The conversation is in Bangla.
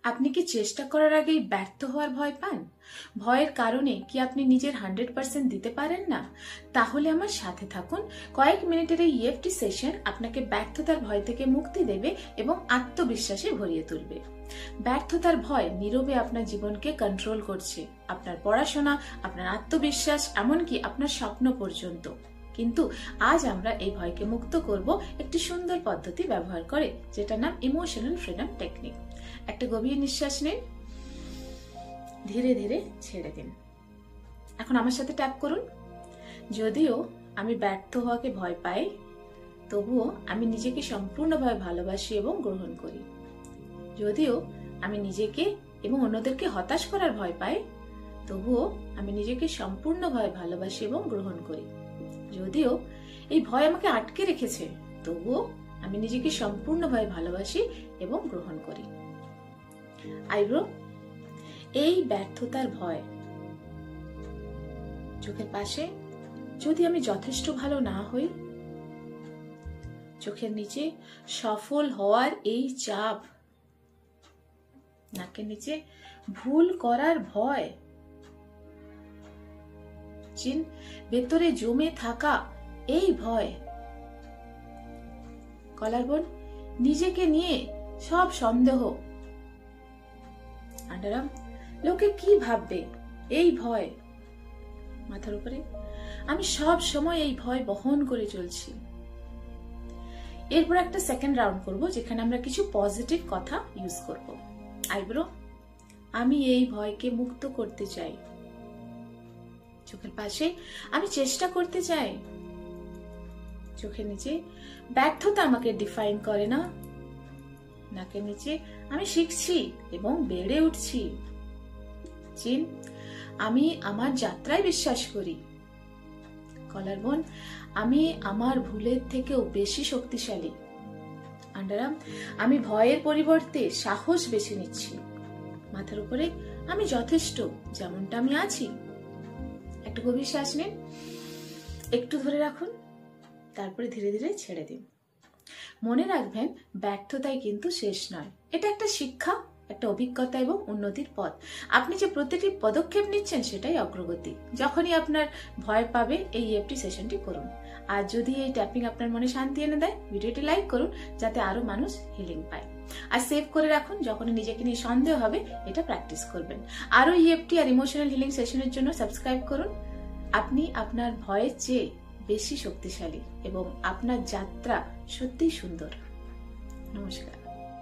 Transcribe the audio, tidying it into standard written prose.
আপনি কি চেষ্টা করার আগেই ব্যর্থ হওয়ার ভয় পান? ভয়ের কারণে কি আপনি নিজের 100% দিতে পারেন না? তাহলে আমার সাথে থাকুন। কয়েক মিনিটের এই ইএফটি সেশন আপনাকে ব্যর্থতার ভয় থেকে মুক্তি দেবে এবং আত্মবিশ্বাসে ভরিয়ে তুলবে। ব্যর্থতার ভয় নীরবে আপনার জীবনকে কন্ট্রোল করছে, আপনার পড়াশোনা, আপনার আত্মবিশ্বাস, এমনকি আপনার স্বপ্ন পর্যন্ত। কিন্তু আজ আমরা এই ভয়কে মুক্ত করব একটি সুন্দর পদ্ধতি ব্যবহার করে, যেটার নাম ইমোশনাল ফ্রিডম টেকনিক। একটা গভীর নিঃশ্বাস নিন, ধীরে ধীরে ছেড়ে দিন। এখন আমার সাথে ট্যাপ করুন। যদিও আমি ব্যর্থ হওয়াকে ভয় পাই, তবুও আমি নিজেকে সম্পূর্ণভাবে ভালোবাসি এবং গ্রহণ করি। যদিও আমি নিজেকে এবং অন্যদেরকে হতাশ করার ভয় পাই, তবুও আমি নিজেকে সম্পূর্ণভাবে ভালোবাসি এবং গ্রহণ করি। যদিও এই ভয় আমাকে আটকে রেখেছে, তবুও আমি নিজেকে সম্পূর্ণভাবে ভালোবাসি এবং গ্রহণ করি। আইব্রো, এই ব্যর্থতার ভয়, চোখের পাশে যদি আমি যথেষ্ট ভালো না হই, চোখের নিচে সফল হওয়ার এই চাপ, নাকের নিচে ভুল করার ভয়, চিন ভেতরে জমে থাকা এই ভয়, কলারবোন নিজেকে নিয়ে সব সন্দেহ, আন্ডারআর্ম লোকে কি ভাববে এই ভয়, মাথার উপরে আমি সব সময় এই ভয় বহন করে চলছি। এরপর একটা সেকেন্ড রাউন্ড করব, যেখানে আমরা কিছু পজিটিভ কথা ইউজ করব। আইব্রো, আমি এই ভয়কে মুক্ত করতে চাই। চোখের পাশে আমি চেষ্টা করতে চাই। চোখের নিচে ব্যর্থতা আমাকে ডিফাইন করে না। নাকের নিচে আমি শিখছি এবং বেড়ে উঠছি। চিন আমি আমার যাত্রায় বিশ্বাস করি। কলারবোন আমি আমার ভুলের থেকেও বেশি শক্তিশালী। আন্ডারআর্ম আমি ভয়ের পরিবর্তে সাহস বেছে নিচ্ছি। মাথার উপরে আমি যথেষ্ট যেমনটা আমি আছি। একটা গভীর শ্বাস নিন, একটু ধরে রাখুন, তারপরে ধীরে ধীরে ছেড়ে দিন। মনে রাখবেন, ব্যর্থতাই কিন্তু শেষ নয়। এটা একটা শিক্ষা, একটা অভিজ্ঞতা এবং উন্নতির পথ। আপনি যে প্রতিটি পদক্ষেপ নিচ্ছেন সেটাই অগ্রগতি। যখনই আপনার ভয় পাবে, এই ইএফটি সেশনটি করুন। আর যদি এই ট্যাপিং আপনার মনে শান্তি এনে দেয়, ভিডিওটি লাইক করুন, যাতে আরো মানুষ হিলিং পায়। আর সেভ করে রাখুন, যখনই নিজেকে নিয়ে সন্দেহ হবে এটা প্র্যাকটিস করবেন। আরো ইএফটি আর ইমোশনাল হিলিং সেশনের জন্য সাবস্ক্রাইব করুন। আপনি আপনার ভয়ের চেয়ে বেশি শক্তিশালী এবং আপনার যাত্রা সত্যিই সুন্দর। নমস্কার।